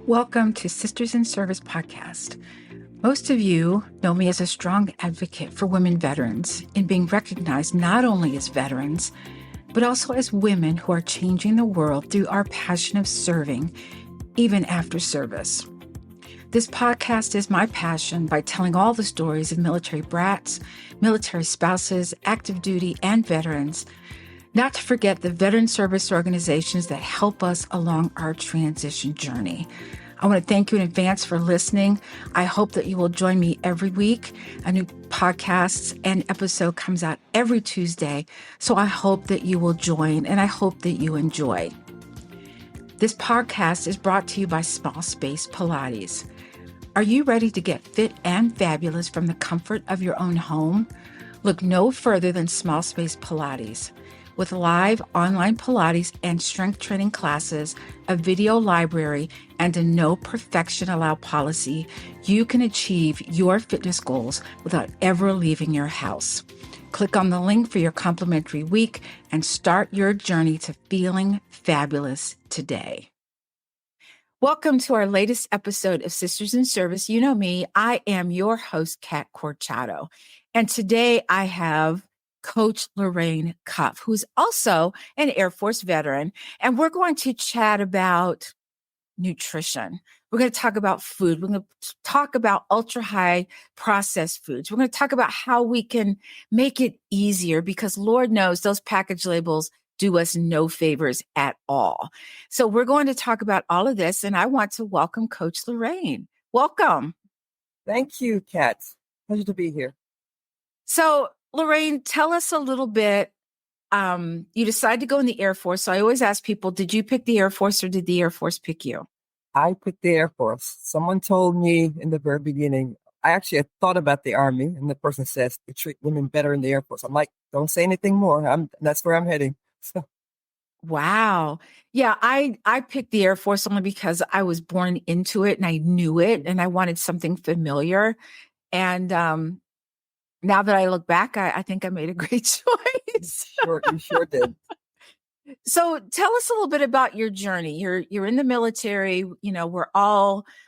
Welcome to Sisters in Service podcast. Most of you know me as a strong advocate for women veterans in being recognized not only as veterans, but also as women who are changing the world through our passion of serving, even after service. This podcast is my passion by telling all the stories of military brats, military spouses, active duty, and veterans, not to forget the veteran service organizations that help us along our transition journey. I want to thank you in advance for listening. I hope that you will join me every week. A new podcast and episode comes out every Tuesday, so I hope that you will join and I hope that you enjoy. This podcast is brought to you by Small Space Pilates. Are you ready to get fit and fabulous from the comfort of your own home? Look no further than Small Space Pilates. With live online Pilates and strength training classes, a video library, and a no perfection allowed policy, you can achieve your fitness goals without ever leaving your house. Click on the link for your complimentary week and start your journey to feeling fabulous today. Welcome to our latest episode of Sisters in Service. You know me, I am your host, Kat Corchado. And today I have Coach Lorraine Cuff, who's also an Air Force veteran. And we're going to chat about nutrition. We're going to talk about food. We're going to talk about ultra high processed foods. We're going to talk about how we can make it easier because Lord knows those package labels do us no favors at all. So we're going to talk about all of this. And I want to welcome Coach Lorraine. Welcome. Thank you, Kat. Pleasure to be here. So Lorraine, tell us a little bit. You decided to go in the Air Force. So I always ask people, did you pick the Air Force or did the Air Force pick you? I picked the Air Force. Someone told me in the very beginning, I actually had thought about the Army, and the person says they treat women better in the Air Force. I'm like, don't say anything more. That's where I'm heading. So. Wow. Yeah, I picked the Air Force only because I was born into it and I knew it and I wanted something familiar. And now that I look back, I think I made a great choice. You sure did. So tell us a little bit about your journey. You're in the military. You know,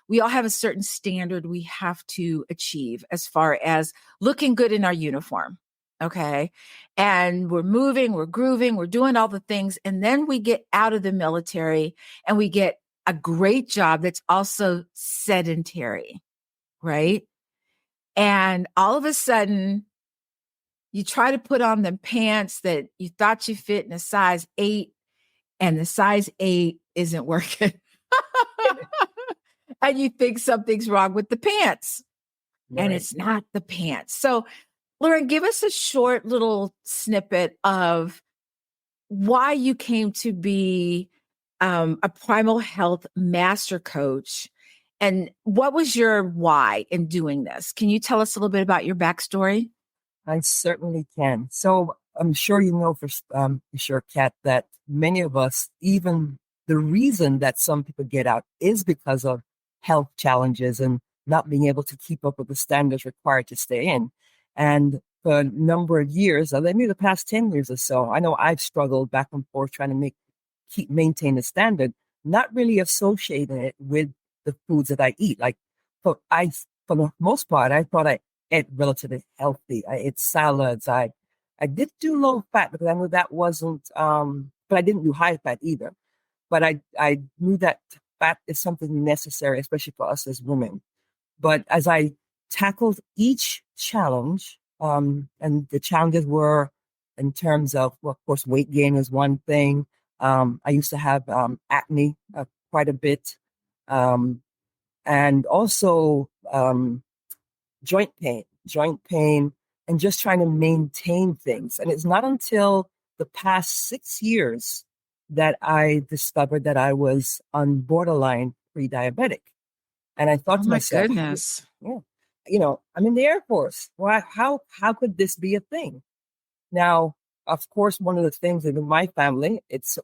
we all have a certain standard we have to achieve as far as looking good in our uniform. Okay. And we're moving, we're grooving, we're doing all the things. And then we get out of the military and we get a great job that's also sedentary. Right. And all of a sudden, you try to put on the pants that you thought you fit in a size 8, and the size 8 isn't working. And you think something's wrong with the pants. Right. And it's not the pants. So, Lauren, give us a short little snippet of why you came to be a Primal Health master coach. And what was your why in doing this? Can you tell us a little bit about your backstory? I certainly can. So I'm sure you know for sure, Kat, that many of us, even the reason that some people get out is because of health challenges and not being able to keep up with the standards required to stay in. And for a number of years, maybe the past 10 years or so, I know I've struggled back and forth trying to maintain the standard, not really associating it with the foods that I eat. Like, for the most part, I thought I ate relatively healthy. I ate salads. I did do low fat because I knew that wasn't, but I didn't do high fat either. But I knew that fat is something necessary, especially for us as women. But as I tackled each challenge, and the challenges were in terms of, well, of course, weight gain was one thing. I used to have acne quite a bit, and also joint pain, and just trying to maintain things. And it's not until the past 6 years that I discovered that I was on borderline pre-diabetic. And I thought to myself, goodness. Yeah, I'm in the Air Force. Why? How could this be a thing? Now, of course, one of the things in my family,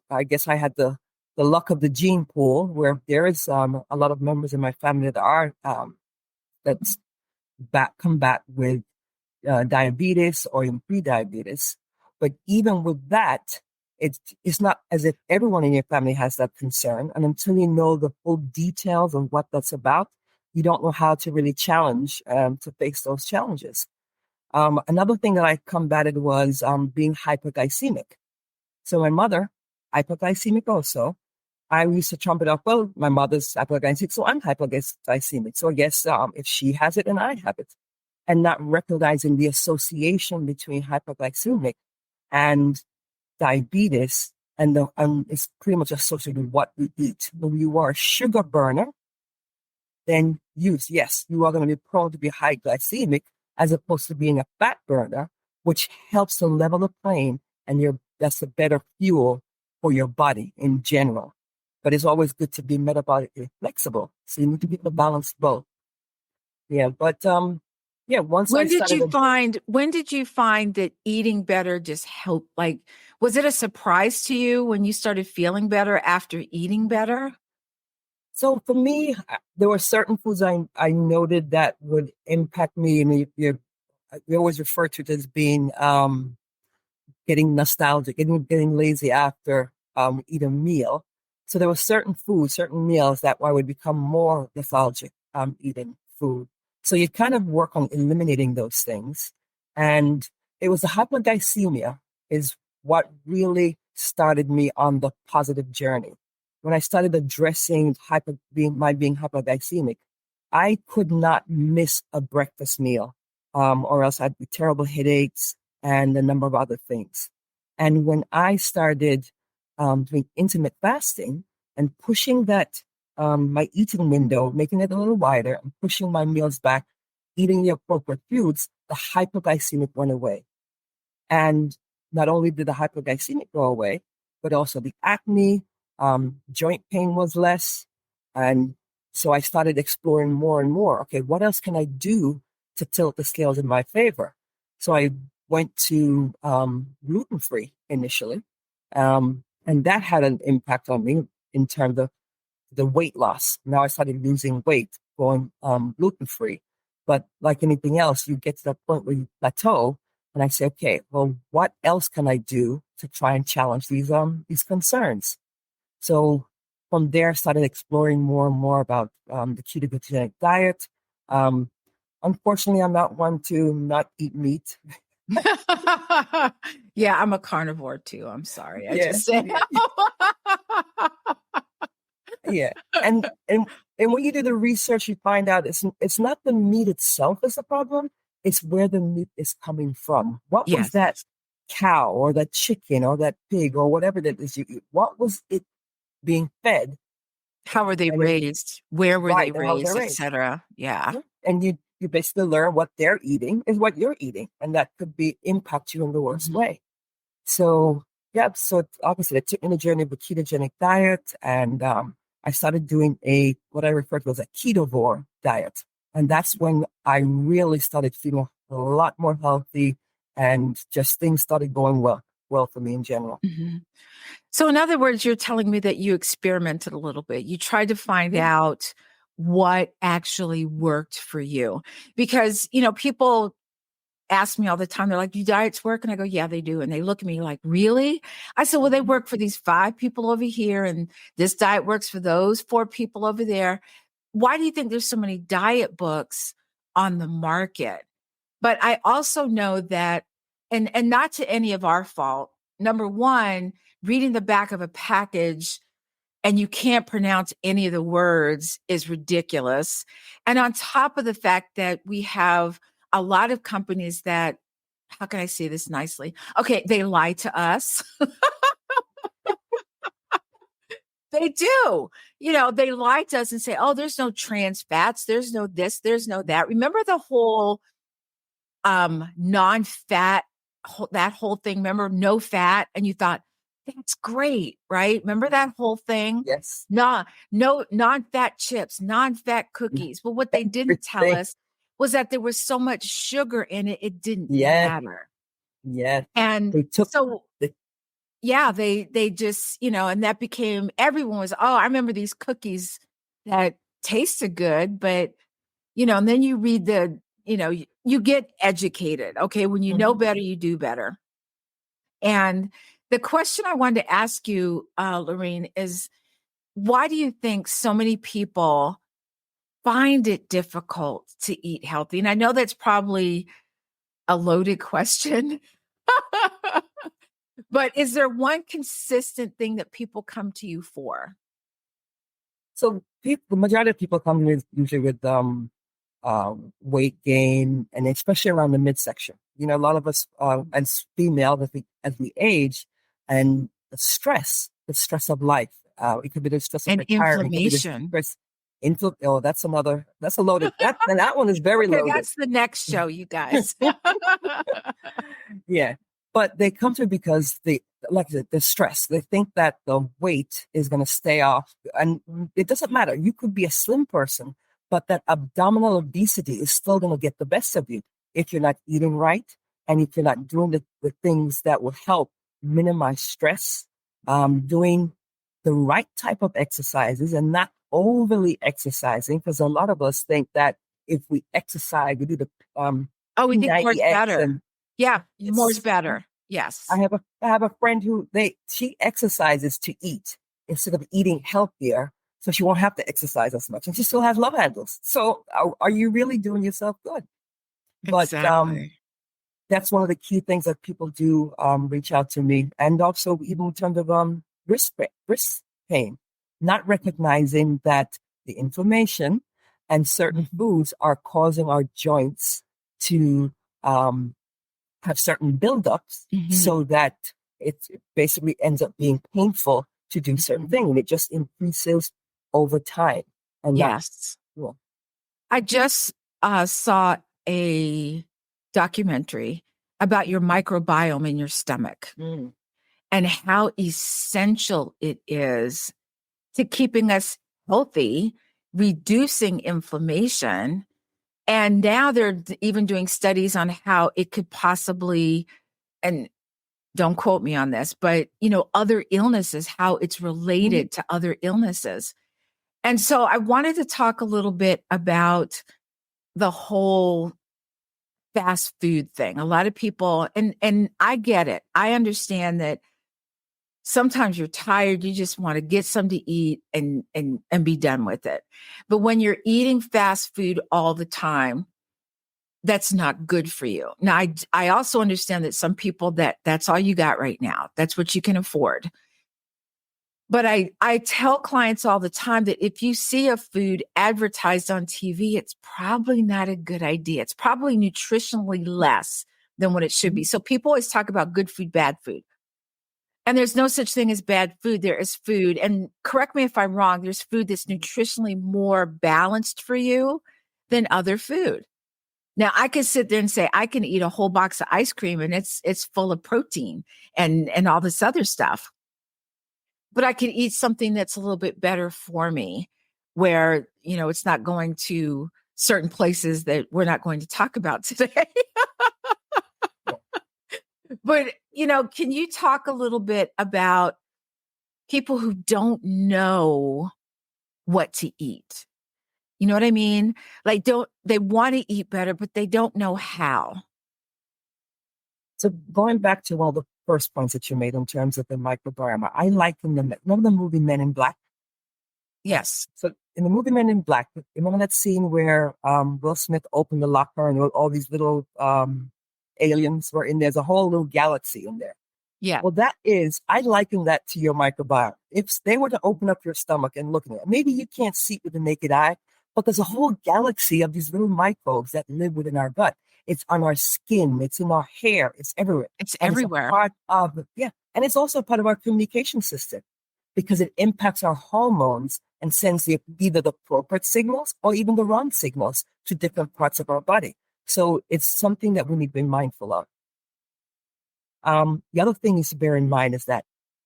I guess I had the luck of the gene pool where there is a lot of members in my family that are come back with diabetes or even pre-diabetes. But even with that, it's not as if everyone in your family has that concern. And until you know the full details of what that's about, you don't know how to really challenge to face those challenges. Another thing that I combated was being hyperglycemic. So my mother, hyperglycemic also. I used to trump it up, well, my mother's hyperglycemic, so I'm hyperglycemic. So I guess if she has it, and I have it. And not recognizing the association between hyperglycemic and diabetes, and it's pretty much associated with what we eat. When you are a sugar burner, then yes, you are going to be prone to be high glycemic as opposed to being a fat burner, which helps to level the plane, and that's a better fuel for your body in general. But it's always good to be metabolically flexible. So you need to be able to balance both. Yeah, but yeah, once I started. When did you find that eating better just helped? Like, was it a surprise to you when you started feeling better after eating better? So for me, there were certain foods I noted that would impact me, and we always refer to it as being getting nostalgic, getting lazy after eat a meal. So there were certain foods, certain meals that I would become more lethargic eating food. So you kind of work on eliminating those things. And it was the hypoglycemia is what really started me on the positive journey. When I started addressing being hypoglycemic, I could not miss a breakfast meal, or else I'd be terrible headaches and a number of other things. And when I started doing intermittent fasting and pushing that my eating window, making it a little wider, and pushing my meals back, eating the appropriate foods, the hypoglycemic went away. And not only did the hypoglycemic go away, but also the acne, joint pain was less. And so I started exploring more and more. Okay, what else can I do to tilt the scales in my favor? So I went to gluten-free initially. And that had an impact on me in terms of the weight loss. Now I started losing weight going gluten-free. But like anything else, you get to the point where you plateau. And I say, okay, well, what else can I do to try and challenge these concerns? So from there, I started exploring more and more about the ketogenic diet. Unfortunately, I'm not one to not eat meat. Yeah, I'm a carnivore too. I'm sorry. I Yeah, just said. yeah. And when you do the research, you find out it's not the meat itself is the problem. It's where the meat is coming from. What was Yes. that cow or that chicken or that pig or whatever that is you eat? What was it being fed? How were they And it, raised? Where were they right, and how raised, they're et raised. cetera? Yeah. Yeah. And you basically learn what they're eating is what you're eating, and that could be impact you in the worst way. So yeah, so obviously it took me the journey of a ketogenic diet, and I started doing what I refer to as a ketovore diet, and that's when I really started feeling a lot more healthy, and just things started going well for me in general. Mm-hmm. So in other words, you're telling me that you experimented a little bit. You tried to find Yeah. out what actually worked for you. Because, people ask me all the time, they're like, do diets work? And I go, yeah, they do. And they look at me like, really? I said, well, they work for these 5 people over here. And this diet works for those 4 people over there. Why do you think there's so many diet books on the market? But I also know that, and not to any of our fault, number one, reading the back of a package and you can't pronounce any of the words is ridiculous. And on top of the fact that we have a lot of companies that, how can I say this nicely? Okay, they lie to us. They do. They lie to us and say, oh, there's no trans fats, there's no this, there's no that. Remember the whole non-fat, that whole thing? Remember no fat? And you thought, that's great, right? Remember that whole thing? Yes. No non-fat chips, non-fat cookies. But what they didn't tell Everything. us was that there was so much sugar in it, it didn't Yeah. matter. Yeah. And They took so, the yeah, they just, and that became, everyone was, oh, I remember these cookies that tasted good, but, and then you read you get educated. Okay. When you know better, you do better. And The question I wanted to ask you, Lorraine, is why do you think so many people find it difficult to eat healthy? And I know that's probably a loaded question, but is there one consistent thing that people come to you for? So the majority of people come with usually with weight gain, and especially around the midsection. You know, a lot of us as female, as we age, and the stress of life. It could be the stress of And retirement. It could be the inflammation. stress. Oh, that's a loaded. That one is very Okay, loaded. that's the next show, you guys. Yeah, but they come to it because like the stress. They think that the weight is going to stay off, and it doesn't matter. You could be a slim person, but that abdominal obesity is still going to get the best of you if you're not eating right and if you're not doing the things that will help minimize stress, doing the right type of exercises and not overly exercising, because a lot of us think that if we exercise, we do the Oh, we think more's P90X better. and Yeah, more's it's better. Yes. I have a friend who she exercises to eat instead of eating healthier, so she won't have to exercise as much, and she still has love handles. So are you really doing yourself good? But Exactly. that's one of the key things that people do reach out to me, and also even in terms of wrist pain, not recognizing that the inflammation and certain foods are causing our joints to have certain buildups, Mhm. so that it basically ends up being painful to do certain things, and it just increases over time. And not Yes. well. I just saw a documentary about your microbiome in your stomach Mm. and how essential it is to keeping us healthy, reducing inflammation. And now they're even doing studies on how it could possibly, and don't quote me on this, but other illnesses, how it's Mhm. related to other illnesses. And so I wanted to talk a little bit about the whole fast food thing. A lot of people, and I get it. I understand that sometimes you're tired, you just want to get something to eat and be done with it. But when you're eating fast food all the time, that's not good for you. Now, I also understand that some people that's all you got right now. That's what you can afford. But I tell clients all the time that if you see a food advertised on TV, it's probably not a good idea. It's probably nutritionally less than what it should be. Mhm. So people always talk about good food, bad food. And there's no such thing as bad food. There is food. And correct me if I'm wrong, there's food that's nutritionally more balanced for you than other food. Now, I could sit there and say I can eat a whole box of ice cream and it's full of protein and all this other stuff. But I could eat something that's a little bit better for me where, it's not going to certain places that we're not going to talk about today. But, can you talk a little bit about people who don't know what to eat? You know what I mean? Like they want to eat better, but they don't know how. So going back to all the first points that you made in terms of the microbiome, I liken them. Remember the movie Men in Black? Yes. So in the movie Men in Black, remember that scene where Will Smith opened the locker and all these little aliens were in there? There's a whole little galaxy in there. Yeah. Well, I liken that to your microbiome. If they were to open up your stomach and look at it, maybe you can't see it with the naked eye, but there's a whole galaxy of these little microbes that live within our gut. It's on our skin, it's in our hair, it's everywhere. It's And it's a everywhere. part of, yeah, and it's also part of our communication system because it impacts our hormones and sends either the appropriate signals or even the wrong signals to different parts of our body. So it's something that we need to be mindful of. The other thing is to bear in mind is that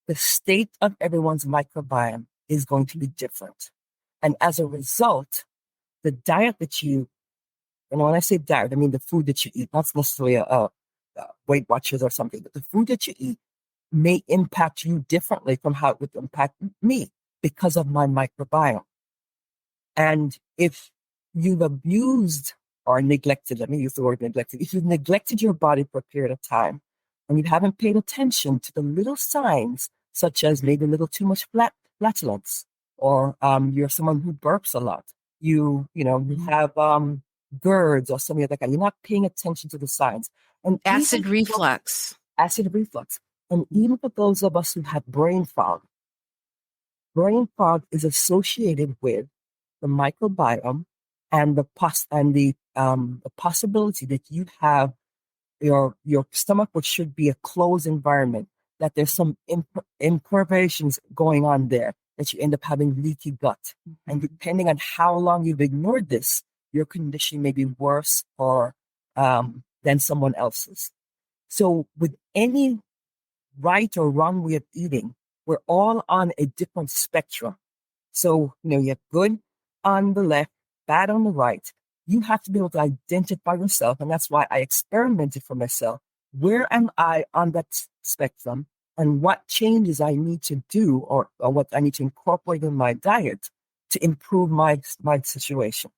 the state of everyone's microbiome is going to be different. And as a result, the diet that and when I say diet, I mean the food that you eat, not necessarily Weight Watchers or something, but the food that you eat may impact you differently from how it would impact me because of my microbiome. And if you've abused or neglected, let me use the word neglected, if you've neglected your body for a period of time, and you haven't paid attention to the little signs, such as maybe a little too much flatulence, or you're someone who burps a lot. You have GERDs or something like that. You're not paying attention to the signs. And Acid reflux. Acid reflux. And even for those of us who have brain fog is associated with the microbiome and the possibility that you have your stomach, which should be a closed environment, that there's some imperfections going on there, that you end up having leaky gut. And depending on how long you've ignored this, your condition may be worse or than someone else's. So with any right or wrong way of eating, we're all on a different spectrum. So, you have good on the left, bad on the right. You have to be able to identify yourself. And that's why I experimented for myself. Where am I on that spectrum, and what changes I need to do or what I need to incorporate in my diet to improve my situation?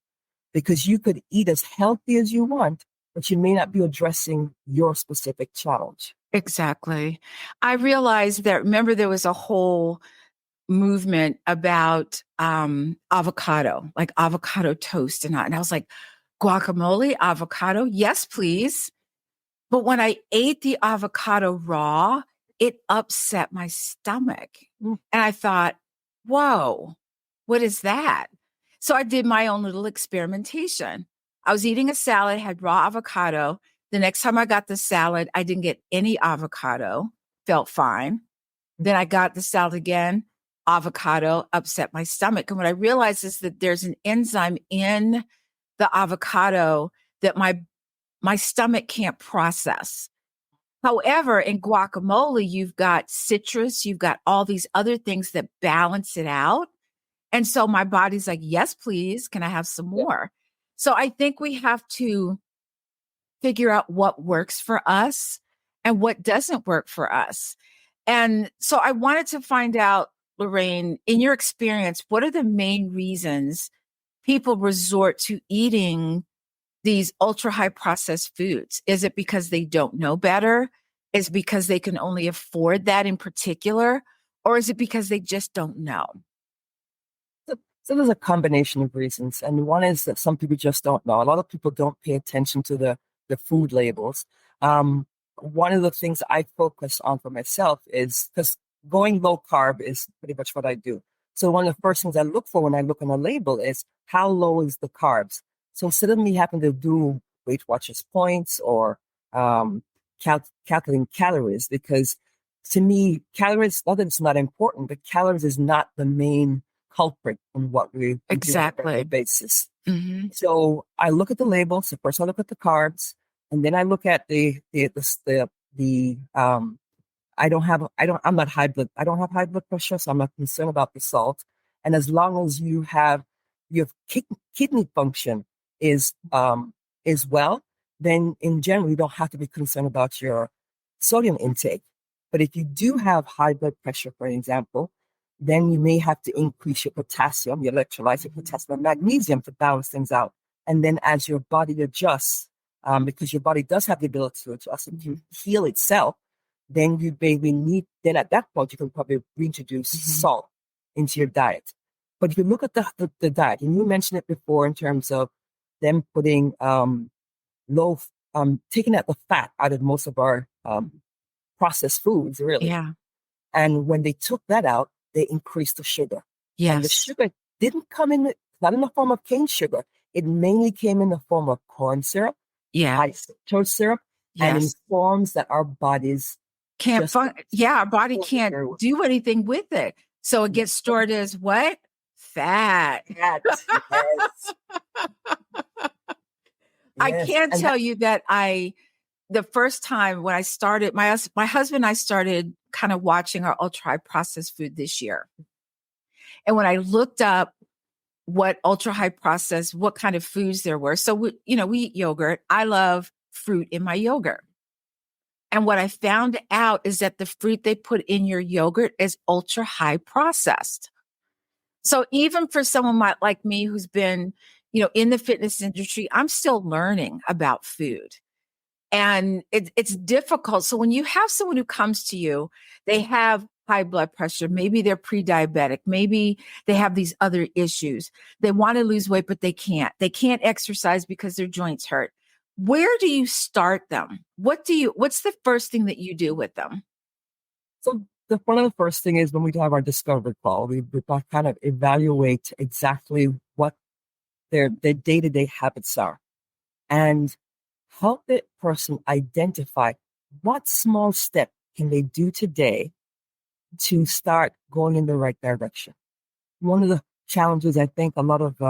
Because you could eat as healthy as you want, but you may not be addressing your specific challenge. Exactly. I realized that, remember, there was a whole movement about avocado, like avocado toast and I was like, guacamole, avocado, yes, please. But when I ate the avocado raw, it upset my stomach. And I thought, whoa, what is that? So I did my own little experimentation. I was eating a salad, had raw avocado. The next time I got the salad, I didn't get any avocado, felt fine. Then I got the salad again, avocado upset my stomach. And what I realized is that there's an enzyme in the avocado that my stomach can't process. However, in guacamole, you've got citrus, you've got all these other things that balance it out. And so my body's like, yes, please. Can I have some more? So I think we have to figure out what works for us and what doesn't work for us. And so I wanted to find out, Lorraine, in your experience, what are the main reasons people resort to eating these ultra high processed foods? Is it because they don't know better? Is it because they can only afford that in particular? Or is it because they just don't know? So there's a combination of reasons. And one is that some people just don't know. A lot of people don't pay attention to the food labels. One of the things I focus on for myself is, because going low carb is pretty much what I do. So one of the first things I look for when I look on a label is how low is the carbs. So instead of me having to do Weight Watchers points or calculating calories, because to me, calories, not that it's not important, but calories is not the main culprit in what we do on a regular basis. Mm-hmm. So I look at the label. So first I look at the carbs, and then I look at I'm not high blood. I don't have high blood pressure, so I'm not concerned about the salt. And as long as your kidney function is well, then in general you don't have to be concerned about your sodium intake. But if you do have high blood pressure, for example, then you may have to increase your potassium, your electrolytes, your potassium and magnesium to balance things out. And then as your body adjusts, because your body does have the ability to adjust and to heal itself, then then at that point, you can probably reintroduce salt into your diet. But if you look at the diet, and you mentioned it before in terms of them putting taking out the fat out of most of our processed foods, really. Yeah. And when they took that out, they increased the sugar. Yes. And the sugar didn't come not in the form of cane sugar. It mainly came in the form of corn syrup, high fructose syrup, and in forms that our bodies can't our body can't do anything with it. So it gets stored as what? Fat. Yes. I can tell you that the first time when I started, my husband and I started kind of watching our ultra high processed food this year. And when I looked up what ultra high processed, what kind of foods there were. So we eat yogurt. I love fruit in my yogurt. And what I found out is that the fruit they put in your yogurt is ultra high processed. So even for someone like me who's been, in the fitness industry, I'm still learning about food. And it's difficult. So when you have someone who comes to you, they have high blood pressure, maybe they're pre-diabetic, maybe they have these other issues. They want to lose weight, but they can't. They can't exercise because their joints hurt. Where do you start them? What's the first thing that you do with them? So one of the first thing is when we have our discovery call, we kind of evaluate exactly what their day-to-day habits are and help the person identify what small step can they do today to start going in the right direction. One of the challenges I think a lot of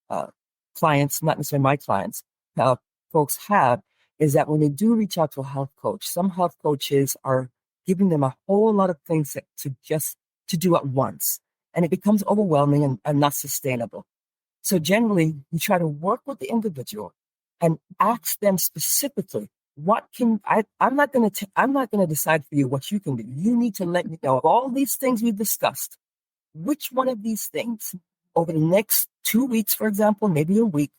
uh, clients, not necessarily my clients, uh, folks have is that when they do reach out to a health coach, some health coaches are giving them a whole lot of things to do at once. And it becomes overwhelming and not sustainable. So generally, you try to work with the individual and ask them specifically, I'm not going to decide for you what you can do. You need to let me know of all these things we've discussed. Which one of these things over the next 2 weeks, for example, maybe a week,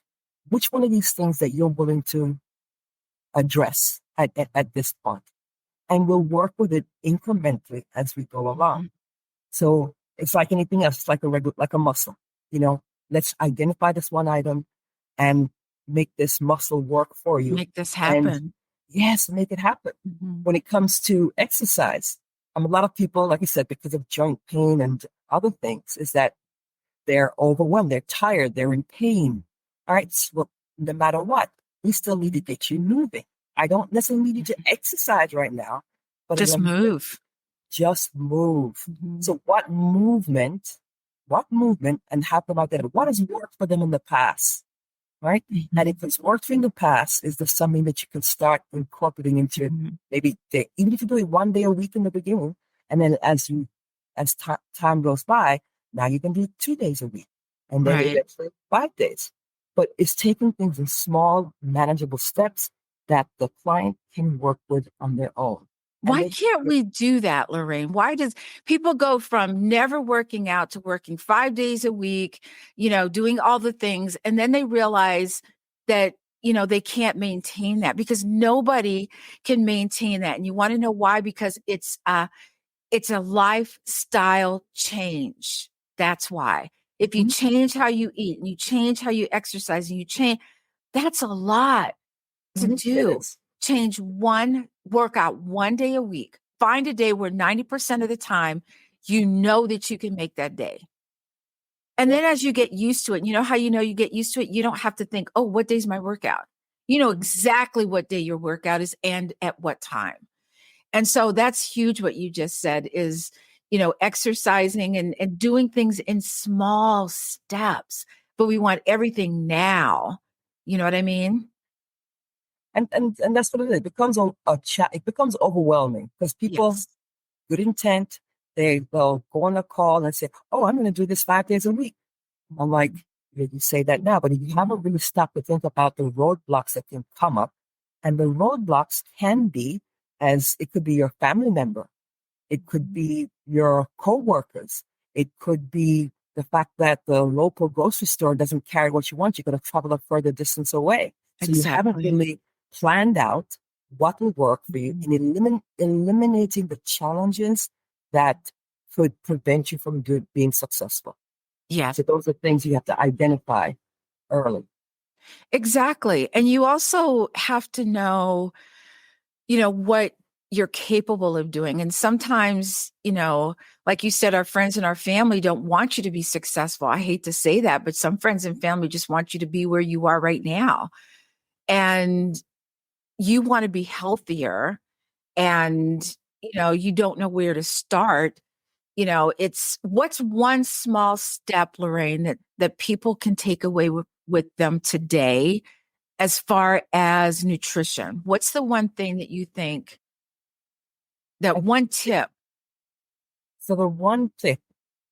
which one of these things that you're willing to address at this point? And we'll work with it incrementally as we go along. So it's like anything else, it's like a muscle, you know, let's identify this one item and make this muscle work for you. Make this And happen. yes, make it happen. When it comes to exercise, a lot of people, like I said, because of joint pain and other things, is that they're overwhelmed, they're tired, they're in pain. All right, so no matter what, we still need to get you moving. I don't necessarily need you to exercise right now, but Just move. just move. So what movement, and how come identify what has worked for them in the past, right? And if it's worked in the past, is there something that you can start incorporating into maybe even if you do it 1 day a week in the beginning, and then as time goes by, now you can do 2 days a week, and then eventually 5 days. But it's taking things in small, manageable steps that the client can work with on their own. Why can't we do that, Lorraine? Why does people go from never working out to working 5 days a week, doing all the things, and then they realize that, they can't maintain that because nobody can maintain that. And you want to know why? Because it's a lifestyle change. That's why. If you change how you eat and you change how you exercise and you change, that's a lot to do. Change workout 1 day a week. Find a day where 90% of the time, you know that you can make that day. And then as you get used to it, how you get used to it? You don't have to think, oh, what day's my workout? You know exactly what day your workout is and at what time. And so that's huge what you just said is, exercising and doing things in small steps, but we want everything now. You know what I mean? And that's what it is. It becomes it becomes overwhelming because people, good intent, they'll go on a call and say, oh, I'm going to do this 5 days a week. I'm like, yeah, you say that now, but you haven't really stopped to think about the roadblocks that can come up. And the roadblocks can be, as it could be your family member. It could be your coworkers. It could be the fact that the local grocery store doesn't carry what you want. You're going to travel a further distance away. So you haven't really planned out what will work for you and eliminating the challenges that could prevent you from being successful. Yeah. So those are things you have to identify early. Exactly. And you also have to know, what you're capable of doing. And sometimes, like you said, our friends and our family don't want you to be successful. I hate to say that, but some friends and family just want you to be where you are right now. And you want to be healthier and, you don't know where to start. It's what's one small step, Lorraine, that people can take away with them today as far as nutrition? What's the one thing that you think, that one tip? So the one tip,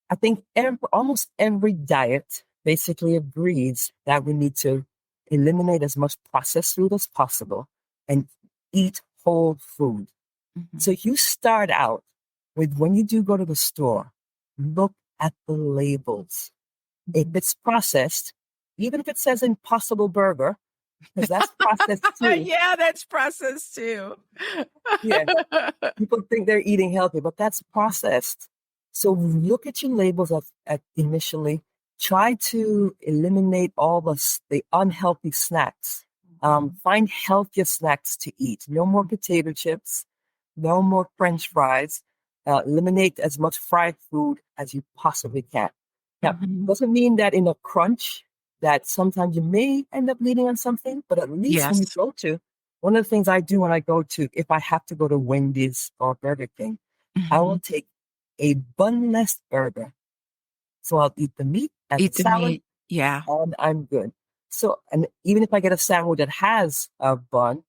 I think almost every diet basically agrees that we need to eliminate as much processed food as possible and eat whole food. So you start out with, when you do go to the store, look at the labels. If it's processed, even if it says Impossible Burger, because that's processed too. Yeah, that's processed too. Yeah. People think they're eating healthy, but that's processed. So look at your labels at initially. Try to eliminate all the unhealthy snacks. Find healthier snacks to eat. No more potato chips. No more French fries. Eliminate as much fried food as you possibly can. Now, doesn't mean that in a crunch that sometimes you may end up leaning on something, but at least when you Yes. go to, one of the things I do when I go to, if I have to go to Wendy's or Burger King, I will take a bunless burger. So I'll eat the meat and the Eat the salad, meat. Yeah. and I'm good. So, and even if I get a sandwich that has a bun,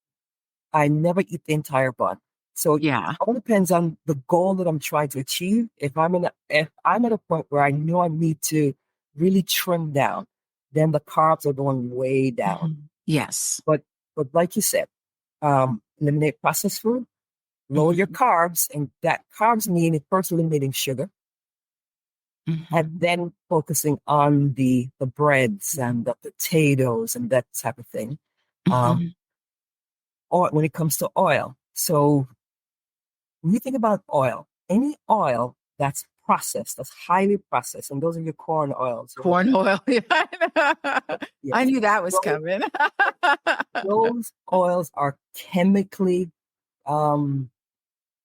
I never eat the entire bun. So it Yeah. all depends on the goal that I'm trying to achieve. If I'm at a point where I know I need to really trim down, then the carbs are going way down. Yes. But like you said, eliminate processed food, lower your carbs, and that carbs mean first eliminating sugar, and then focusing on the breads and the potatoes and that type of thing. Or when it comes to oil. So when you think about oil, any oil that's processed, that's highly processed, and those are your corn oils. Corn oil. I Yes. knew that was coming. Those oils are chemically They don't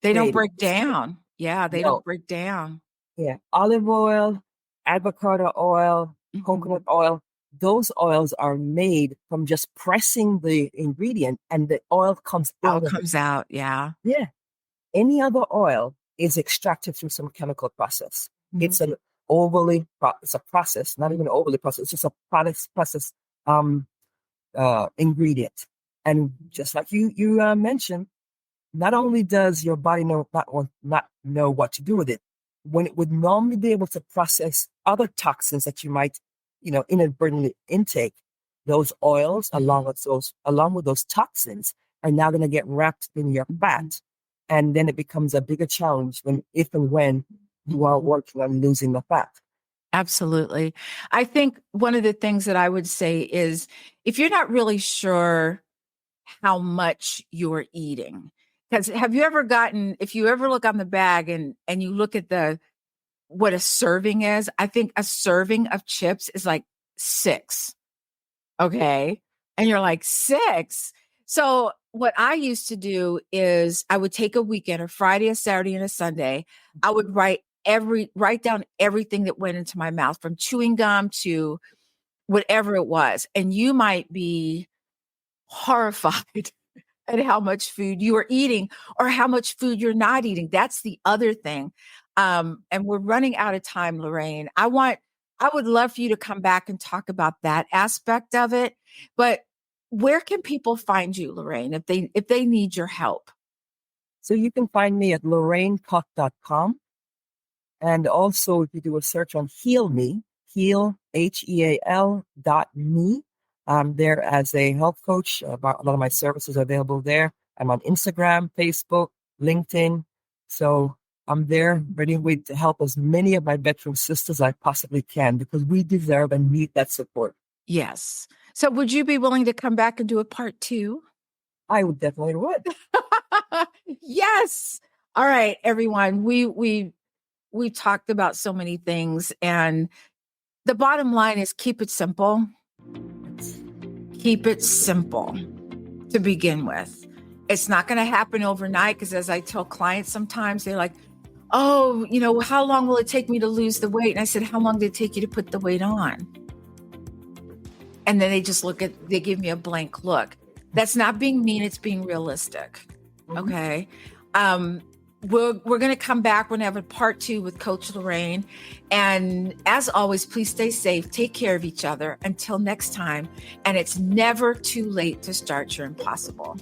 created. break down. Yeah, they No, don't break down. yeah, olive oil, avocado oil, coconut oil. Those oils are made from just pressing the ingredient, and the oil comes It all out of it. comes out. Yeah. Yeah. Any other oil is extracted through some chemical process. It's an it's a process, not even overly processed. It's just a process um, ingredient. And just like you mentioned, not only does your body not know what to do with it, when it would normally be able to process other toxins that you might, inadvertently intake, those oils along with those toxins are now going to get wrapped in your fat, and then it becomes a bigger challenge if and when you are working on losing the fat. Absolutely. I think one of the things that I would say is if you're not really sure how much you're eating, because have you ever if you ever look on the bag and you look at what a serving is, I think a serving of chips is like 6. Okay. And you're like 6. So what I used to do is I would take a weekend, a Friday, a Saturday, and a Sunday. I would write down everything that went into my mouth, from chewing gum to whatever it was. And you might be horrified at how much food you are eating or how much food you're not eating. That's the other thing. And we're running out of time, Lorraine. I would love for you to come back and talk about that aspect of it. But where can people find you, Lorraine, if they need your help? So you can find me at lorrainecuff.com. And also, if you do a search on Heal Me, HEAL.me, I'm there as a health coach. A lot of my services are available there. I'm on Instagram, Facebook, LinkedIn. So I'm there ready to help as many of my veteran sisters I possibly can, because we deserve and need that support. Yes. So would you be willing to come back and do a part 2? I would definitely would. Yes. All right, everyone. We've talked about so many things, and the bottom line is keep it simple. Keep it simple to begin with. It's not going to happen overnight, because as I tell clients sometimes, they're like, oh, how long will it take me to lose the weight? And I said, how long did it take you to put the weight on? And then they just they give me a blank look. That's not being mean, it's being realistic. Okay. We're going to come back. We're going to have a part 2 with Coach Lorraine. And as always, please stay safe. Take care of each other. Until next time. And it's never too late to start your impossible.